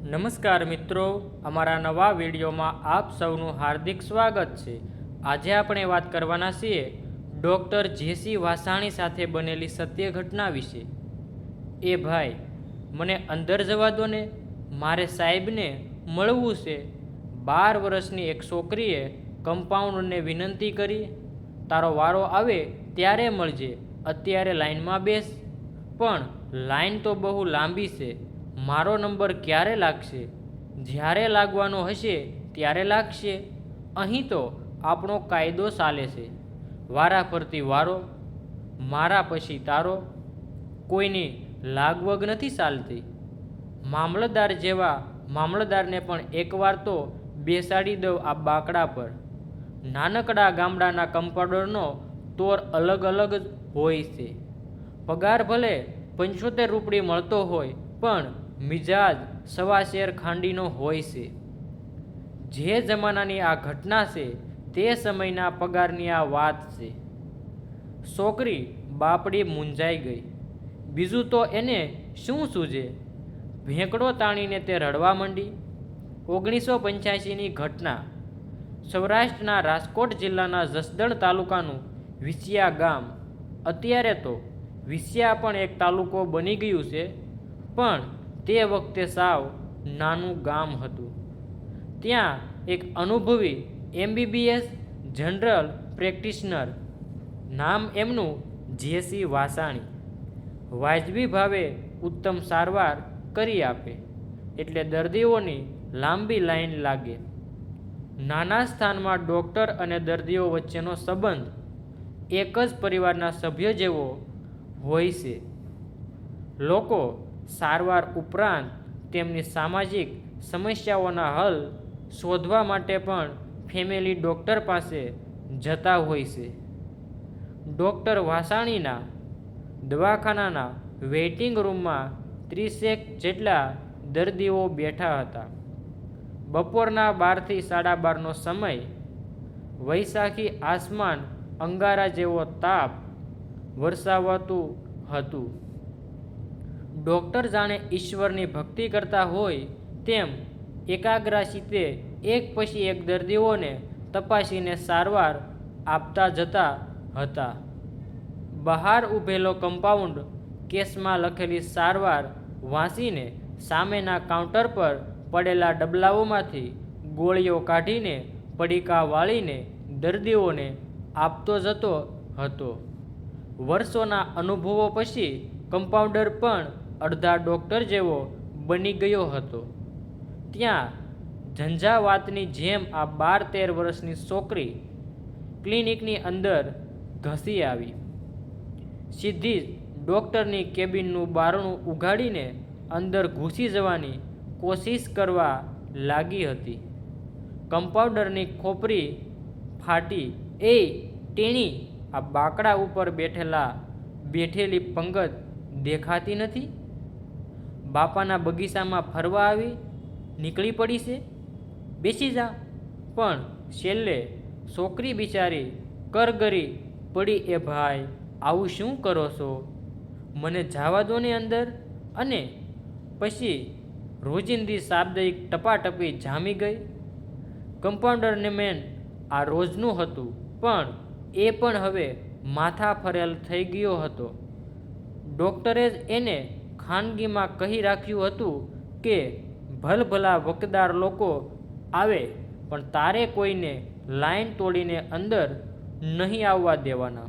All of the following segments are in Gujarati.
નમસ્કાર મિત્રો, અમારા નવા વિડીયોમાં આપ સૌનું હાર્દિક સ્વાગત છે। આજે આપણે વાત કરવાના છીએ ડૉક્ટર જેસી વાસાણી સાથે બનેલી સત્ય ઘટના વિશે। એ ભાઈ, મને અંદર જવા દો ને, મારે સાહેબને મળવું છે। 12 વર્ષની એક છોકરીએ કમ્પાઉન્ડરને વિનંતી કરી, તારો વારો આવે ત્યારે મળજે, અત્યારે લાઇનમાં બેસ। પણ લાઇન તો બહુ લાંબી છે, મારો નંબર ક્યારે લાગશે? જ્યારે લાગવાનો હશે ત્યારે લાગશે। અહીં તો આપણો કાયદો ચાલે છે, વારા ફરતી વારો, મારા પછી તારો, કોઈની લાગવગ નથી ચાલતી। મામલતદાર જેવા મામલતદારને પણ એકવાર તો બેસાડી દઉં આ બાકડા પર। નાનકડા ગામડાના કમ્પાઉન્ડરનો તોર અલગ અલગ જ હોય છે। પગાર ભલે 75 રૂપિયા મળતો હોય, પણ મિજાજ સવાશેર ખાંડીનો હોય છે। જે જમાનાની આ ઘટના છે તે સમયના પગારની આ વાત છે। છોકરી બાપડી મૂંઝાઈ ગઈ, બીજું તો એને શું સૂઝે? ભેંકડો તાણીને તે રડવા માંડી। 1985ની ઘટના, સૌરાષ્ટ્રના રાજકોટ જિલ્લાના જસદણ તાલુકાનું વિસિયા ગામ। અત્યારે તો વિસિયા પણ એક તાલુકો બની ગયું છે, પણ તે વખતે સાવ નાનું ગામ હતું। ત્યાં એક અનુભવી MBBS જનરલ પ્રેક્ટિશનર, નામ એમનું જેસી વાસાણી, વાજબી ભાવે ઉત્તમ સારવાર કરી આપે, એટલે દર્દીઓની લાંબી લાઈન લાગે। નાના સ્થાનમાં ડૉક્ટર અને દર્દીઓ વચ્ચેનો સંબંધ એક જ પરિવારના સભ્ય જેવો હોય છે। લોકો સારવાર ઉપરાંત તેમની સામાજિક સમસ્યાઓના હલ શોધવા માટે પણ ફેમિલી ડૉક્ટર પાસે જતા હોય છે। ડૉક્ટર વાસાણીના દવાખાનાના વેઇટિંગ રૂમમાં 30 જેટલા દર્દીઓ બેઠા હતા। બપોરના 12 થી 12:30નો સમય, વૈશાખી આસમાન અંગારા જેવો તાપ વરસાવતું હતું। ડૉક્ટર જાણે ઈશ્વરની ભક્તિ કરતા હોય તેમ એકાગ્રચિત્તે એક પછી એક દર્દીઓને તપાસીને સારવાર આપતા જતા હતા। બહાર ઊભેલો કમ્પાઉન્ડ કેસમાં લખેલી સારવાર વાંચીને સામેના કાઉન્ટર પર પડેલા ડબલાઓમાંથી ગોળીઓ કાઢીને પડીકા વાળીને દર્દીઓને આપતો જતો હતો। વર્ષોના અનુભવો પછી કમ્પાઉન્ડર પણ અડધા ડૉક્ટર જેવો બની ગયો હતો। ત્યાં ઝંઝાવાતની જેમ આ 12-13 વર્ષની છોકરી ક્લિનિકની અંદર ઘસી આવી, સીધી જ ડૉક્ટરની કેબિનનું બારણું ઉઘાડીને અંદર ઘૂસી જવાની કોશિશ કરવા લાગી હતી। કમ્પાઉન્ડરની ખોપરી ફાટી, એ ટેણી, આ બાકડા ઉપર બેઠેલી પંગત દેખાતી નથી? બાપાના બગીચામાં ફરવા આવી નીકળી પડી છે, બેસી જા। પણ છેલ્લે છોકરી બિચારી કરગરી પડી, એ ભાઈ, આવું શું કરો છો? મને જવા દો ને અંદર। અને પછી રોજિંદી શાબ્દિક ટપાટપી જામી ગઈ। કમ્પાઉન્ડરને મેન આ રોજનું હતું, પણ એ પણ હવે માથા ફરેલ થઈ ગયો હતો। ડૉક્ટરે જ એને ખાનગીમાં કહી રાખ્યું હતું કે ભલભલા વકદાર લોકો આવે, પણ તારે કોઈને લાઈન તોડીને અંદર નહીં આવવા દેવાના,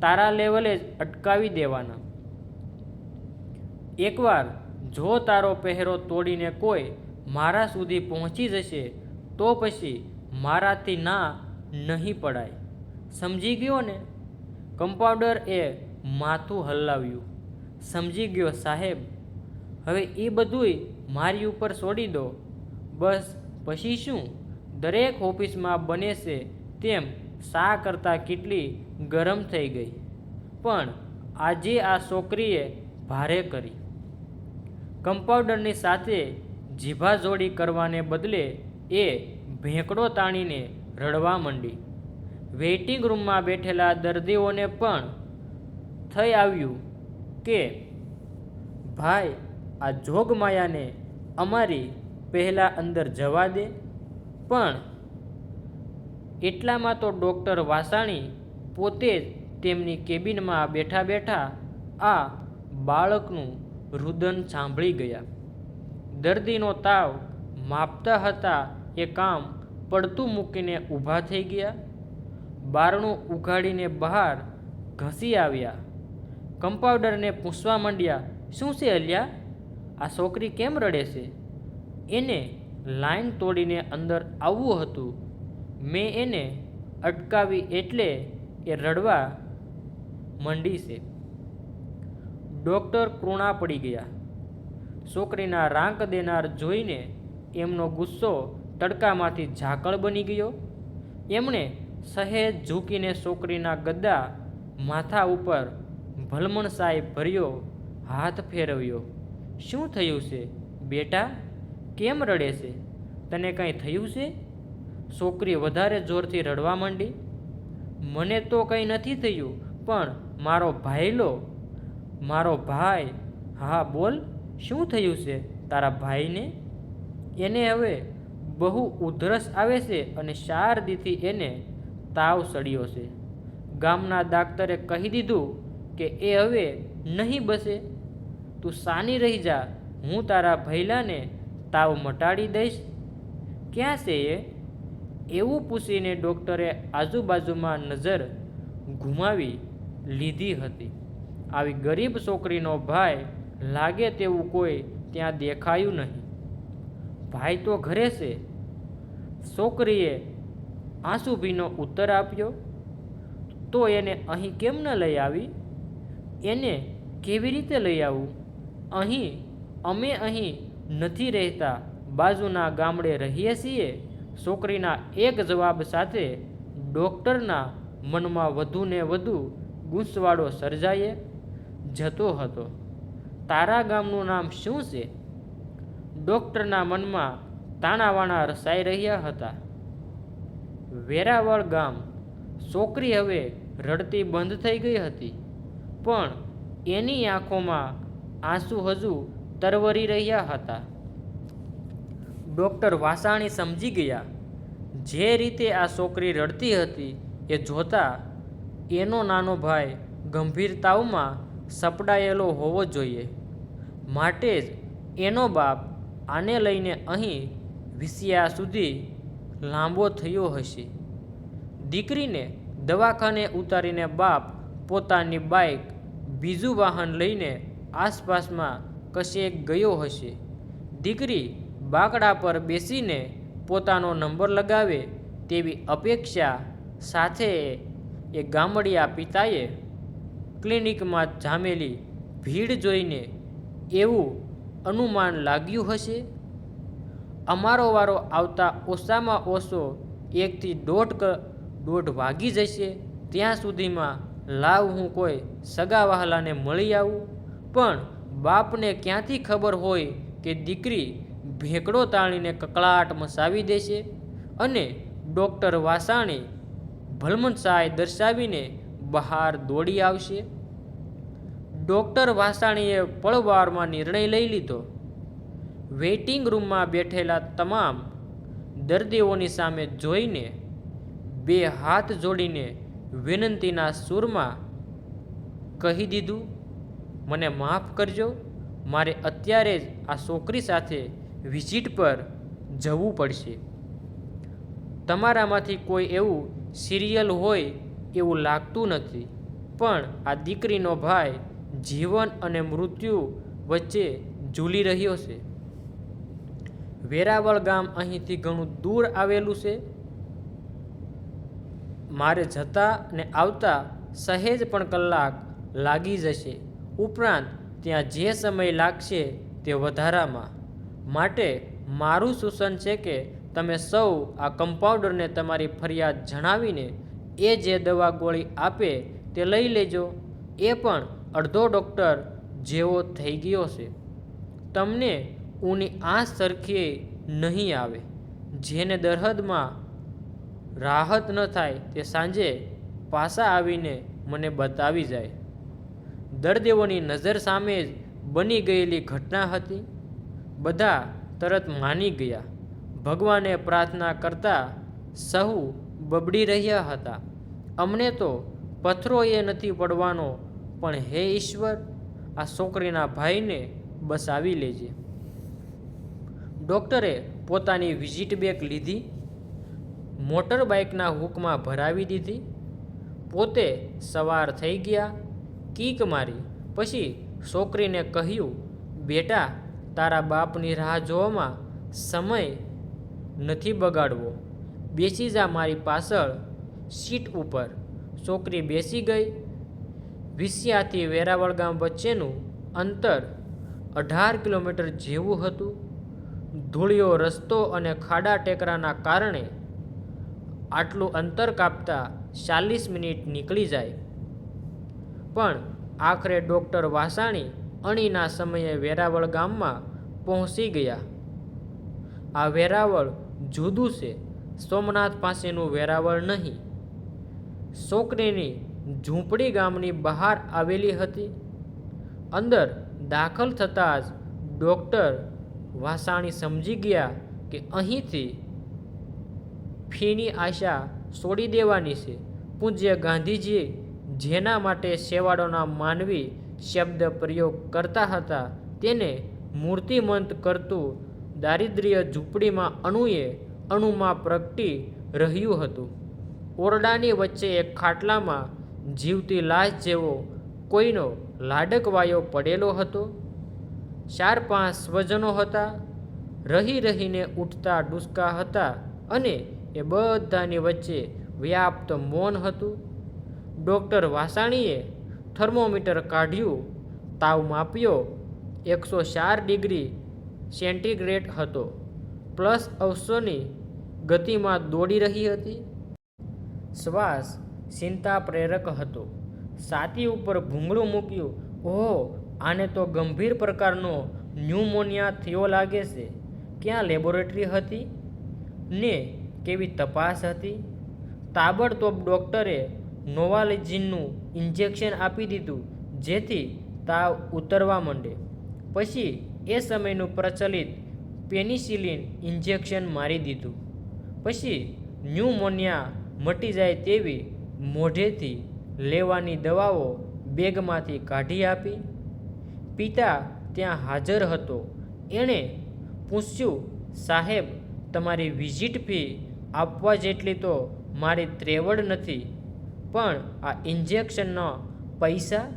તારા લેવલે જ અટકાવી દેવાના। એકવાર જો તારો પહેરો તોડીને કોઈ મારા સુધી પહોંચી જશે તો પછી મારાથી ના નહીં પડાય, સમજી ગયો ને? કમ્પાઉન્ડર એ માથું હલાવ્યું, સમજી ગયો સાહેબ, હવે એ બધુંય મારી ઉપર છોડી દો। બસ પછી શું? દરેક ઓફિસમાં બને છે તેમ શા કરતાં કેટલી ગરમ થઈ ગઈ, પણ આજે આ છોકરીએ ભારે કરી। કમ્પાઉન્ડરની સાથે જીભાજોડી કરવાને બદલે એ ભેંકડો તાણીને રડવા માંડી। વેઇટિંગ રૂમમાં બેઠેલા દર્દીઓને પણ થઈ આવ્યું કે ભાઈ, આ જોગમાયાને અમારી પહેલાં અંદર જવા દે. પણ એટલામાં તો ડૉક્ટર વાસાણી પોતે જ તેમની કેબિનમાં બેઠા બેઠા આ બાળકનું રુદન સાંભળી ગયા. દર્દીનો તાવ માપતા હતા એ કામ પડતું મૂકીને ઊભા થઈ ગયા. બારણું ઉઘાડીને બહાર ઘસી આવ્યા. કમ્પાઉન્ડરને પૂછવા માંડ્યા, શું છે અલ્યા, આ છોકરી કેમ રડે છે? એને લાઈન તોડીને અંદર આવવું હતું. મેં એને અટકાવી એટલે એ રડવા માંડી છે. ડૉક્ટર કૃણા પડી ગયા. છોકરીના રાંક દેનાર જોઈને એમનો ગુસ્સો તડકામાંથી ઝાકળ બની ગયો. એમણે સહેજ ઝૂકીને છોકરીના ગદ્દા માથા ઉપર ભલમણસાઈ ભર્યો હાથ ફેરવ્યો. શું થયું છે બેટા, કેમ રડે છે? તને કંઈ થયું છે? છોકરી વધારે જોરથી રડવા માંડી. મને તો કંઈ નથી થયું, પણ મારો ભાઈલો, મારો ભાઈ. હા બોલ, શું થયું છે તારા ભાઈને? એને હવે બહુ ઉધરસ આવે છે અને 4 દીથી એને તાવ સડ્યો છે. ગામના ડાક્ટરે કહી દીધું કે એ હવે નહીં બસે. તું સાની રહી જા, હું તારા ભૈલાને તાવ મટાડી દઈશ. ક્યાં છે એ? એવું પૂછીને ડૉક્ટરે આજુબાજુમાં નજર ઘુમાવી લીધી હતી. આવી ગરીબ છોકરીનો ભાઈ લાગે તેવું કોઈ ત્યાં દેખાયું નહીં. ભાઈ તો ઘરે છે. છોકરીએ આંસુભીનો ઉત્તર આપ્યો. તો એને અહીં કેમ ન લઈ આવી? એને કેવી રીતે લઈ આવું? અમે અહીં નથી રહેતા, બાજુના ગામડે રહીએ છીએ. છોકરીના એક જવાબ સાથે ડૉક્ટરના મનમાં વધુ ને વધુ ગૂંચવાડો સર્જાયે જતો હતો. તારા ગામનું નામ શું છે? ડૉક્ટરના મનમાં તાણાવાણા રસાઈ રહ્યા હતા. વેરાવળ ગામ. છોકરી હવે રડતી બંધ થઈ ગઈ હતી, પણ એની આંખોમાં આંસુ હજુ તરવરી રહ્યા હતા. ડૉક્ટર વાસાણી સમજી ગયા. જે રીતે આ છોકરી રડતી હતી એ જોતા એનો નાનો ભાઈ ગંભીર તાવમાં સપડાયેલો હોવો જોઈએ. માટે જ એનો બાપ આને લઈને અહીં વિસિયા સુધી લાંબો થયો હશે. દીકરીને દવાખાને ઉતારીને બાપ પોતાની બાઇક, બીજું વાહન લઈને આસપાસમાં કશેક ગયો હશે. દીકરી બાકડા પર બેસીને પોતાનો નંબર લગાવે તેવી અપેક્ષા સાથે એ ગામડિયા પિતાએ ક્લિનિકમાં જામેલી ભીડ જોઈને એવું અનુમાન લાગ્યું હશે. અમારો વારો આવતા ઓછામાં ઓછો 1 થી 1.5 વાગી જશે. ત્યાં સુધીમાં લાવ હું કોઈ સગા વહાલાને મળી આવું. પણ બાપને ક્યાંથી ખબર હોય કે દીકરી ભેંકડો તાણીને કકળાટ મચાવી દેશે અને ડૉક્ટર વાસાણી ભલમનસાઈ દર્શાવીને બહાર દોડી આવશે. ડૉક્ટર વાસાણીએ પળવારમાં નિર્ણય લઈ લીધો. વેઇટિંગ રૂમમાં બેઠેલા તમામ દર્દીઓની સામે જોઈને 2 હાથ જોડીને વિનંતીના સૂરમાં કહી દીધું, મને માફ કરજો, મારે અત્યારે જ આ છોકરી સાથે વિઝિટ પર જવું પડશે. તમારામાંથી કોઈ એવું સિરિયલ હોય એવું લાગતું નથી, પણ આ દીકરીનો ભાઈ જીવન અને મૃત્યુ વચ્ચે ઝૂલી રહ્યો છે. વેરાવળ ગામ અહીંથી ઘણું દૂર આવેલું છે. મારે જતા ને આવતા સહેજ પણ કલાક લાગી જશે. ઉપરાંત ત્યાં જે સમય લાગશે તે વધારામાં. માટે મારું સૂચન છે કે તમે સૌ આ કમ્પાઉન્ડરને તમારી ફરિયાદ જણાવીને એ જે દવા ગોળી આપે તે લઈ લેજો. એ પણ અડધો ડૉક્ટર જેવો થઈ ગયો છે. તમને ઊની આંચ સરખી નહીં આવે. જેને દર્દમાં રાહત ન થાય તે સાંજે પાછા આવીને મને બતાવી જાય. દર્દીઓની નજર સામે જ બની ગયેલી ઘટના હતી. બધા તરત માની ગયા. ભગવાને પ્રાર્થના કરતા સહુ બબડી રહ્યા હતા, અમને તો પથ્થરોએ નથી પડવાનો, પણ હે ઈશ્વર, આ છોકરીના ભાઈને બસાવી લેજે. ડૉક્ટરે પોતાની વિઝિટ બેગ લીધી, મોટર બાઇકના હૂકમાં ભરાવી દીધી, પોતે સવાર થઈ ગયા, કીક મારી. પછી છોકરીને કહ્યું, બેટા, તારા બાપની રાહ જોવામાં સમય નથી બગાડવો, બેસી જા મારી પાછળ સીટ ઉપર. છોકરી બેસી ગઈ. વિસિયાથી વેરાવળ ગામ વચ્ચેનું અંતર 18 કિલોમીટર જેવું હતું. ધૂળિયો રસ્તો અને ખાડા ટેકરાના કારણે આટલું અંતર કાપતા 40 મિનિટ નીકળી જાય. પણ આખરે ડૉક્ટર વાસાણી અણીના સમયે વેરાવળ ગામમાં પહોંચી ગયા. આ વેરાવળ જુદું છે, સોમનાથ પાસેનું વેરાવળ નહીં. છોકરીની ઝૂંપડી ગામની બહાર આવેલી હતી. અંદર દાખલ થતાં જ ડૉક્ટર વાસાણી સમજી ગયા કે અહીંથી ફીની આશા છોડી દેવાની છે. પૂજ્ય ગાંધીજી જેના માટે સેવાળોના માનવી શબ્દ પ્રયોગ કરતા હતા, તેને મૂર્તિમંત કરતું દારિદ્ર્ય ઝૂંપડીમાં અણુમાં પ્રગટી રહ્યું હતું. ઓરડાની વચ્ચે એક ખાટલામાં જીવતી લાશ જેવો કોઈનો લાડકવાયો પડેલો હતો. 4-5 સ્વજનો હતા, રહીને ઉઠતા ડૂસકા હતા, અને એ બધાની વચ્ચે વ્યાપ્ત મૌન હતું. ડૉક્ટર વાસાણીએ થર્મોમીટર કાઢ્યું, તાવ માપ્યો. 104 ડિગ્રી સેન્ટીગ્રેડ હતો. પ્લસ અવસોની ગતિમાં દોડી રહી હતી. શ્વાસ ચિંતા પ્રેરક હતો. છાતી ઉપર ભૂંગળું મૂક્યું. ઓહ, આને તો ગંભીર પ્રકારનો ન્યુમોનિયા થયો લાગે છે. ક્યાં લેબોરેટરી હતી ને કેવી તપાસ હતી? તાબડતોબ ડૉક્ટરે નોવાલિજિનનું ઇન્જેક્શન આપી દીધું, જેથી તાવ ઉતરવા માંડે. પછી એ સમયનું પ્રચલિત પેનિસિલિન ઇન્જેક્શન મારી દીધું. પછી ન્યુમોનિયા મટી જાય તેવી મોઢેથી લેવાની દવાઓ બેગમાંથી કાઢી આપી. પિતા ત્યાં હાજર હતો. એણે પૂછ્યું, સાહેબ, તમારી વિઝિટ ફી આપવા જેટલી તો મારી ત્રેવડ નથી, પણ આ ઇન્જેક્શનના પૈસા?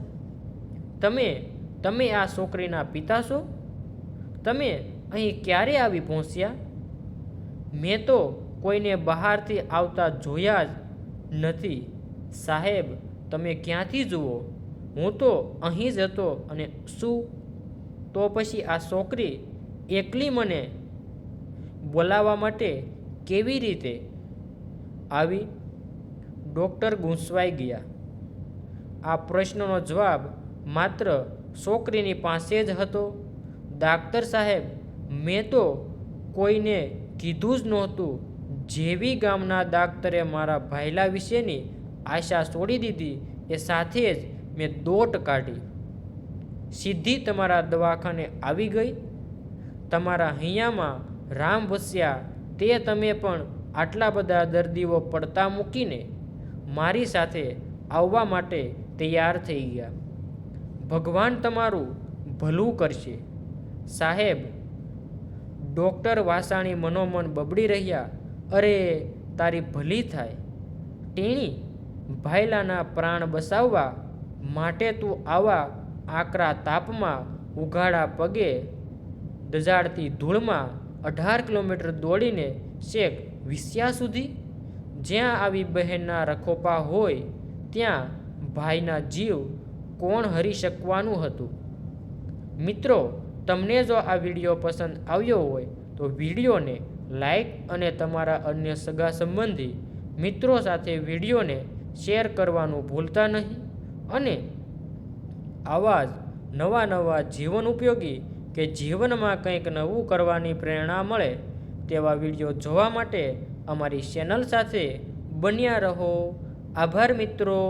તમે આ છોકરીના પિતા છો? તમે અહીં ક્યારે આવી પહોંચ્યા? મેં તો કોઈને બહારથી આવતા જોયા જ નથી. સાહેબ, તમે ક્યાંથી જુઓ? હું તો અહીં જ હતો. અને શું? તો પછી આ છોકરી એકલી મને બોલાવવા માટે કેવી રીતે આવી? ડૉક્ટર ગૂંચવાઈ ગયા. આ પ્રશ્નનો જવાબ માત્ર છોકરીની પાસે જ હતો. ડાક્ટર સાહેબ, મેં તો કોઈને કીધું જ નહોતું. જેવી ગામના ડાક્ટરે મારા ભાઈલા વિશેની આશા છોડી દીધી, એ સાથે જ મેં દોટ કાઢી સીધી તમારા દવાખાને આવી ગઈ. તમારા હૈયામાં રામ વસ્યા તે તમે પણ આટલા બધા દર્દીઓ પડતા મૂકીને મારી સાથે આવવા માટે તૈયાર થઈ ગયા. ભગવાન તમારું ભલું કરશે. સાહેબ, ડૉક્ટર વાસાણી મનોમન બબડી રહ્યા. અરે, તારી ભલી થાય ટેણી. ભાઈલાના પ્રાણ બચાવવા માટે તું આવા આકરા તાપમાં ઉઘાડા પગે દજાડતી ધૂળમાં 18 કિલોમીટર દોડીને છેક વિસિયા સુધી? જ્યાં આવી બહેનના રખોપા હોય ત્યાં ભાઈના જીવ કોણ હરી શકવાનું હતું? મિત્રો, તમને જો આ વિડીયો પસંદ આવ્યો હોય તો વિડીયોને લાઈક અને તમારા અન્ય સગા સંબંધી મિત્રો સાથે વિડીયોને શેર કરવાનું ભૂલતા નહીં. અને આવા જ નવા જીવન ઉપયોગી કે જીવનમાં કંઈક નવું કરવાની પ્રેરણા મળે તેવા વિડીયો જોવા માટે અમારી ચેનલ સાથે બન્યા રહો. આભાર મિત્રો.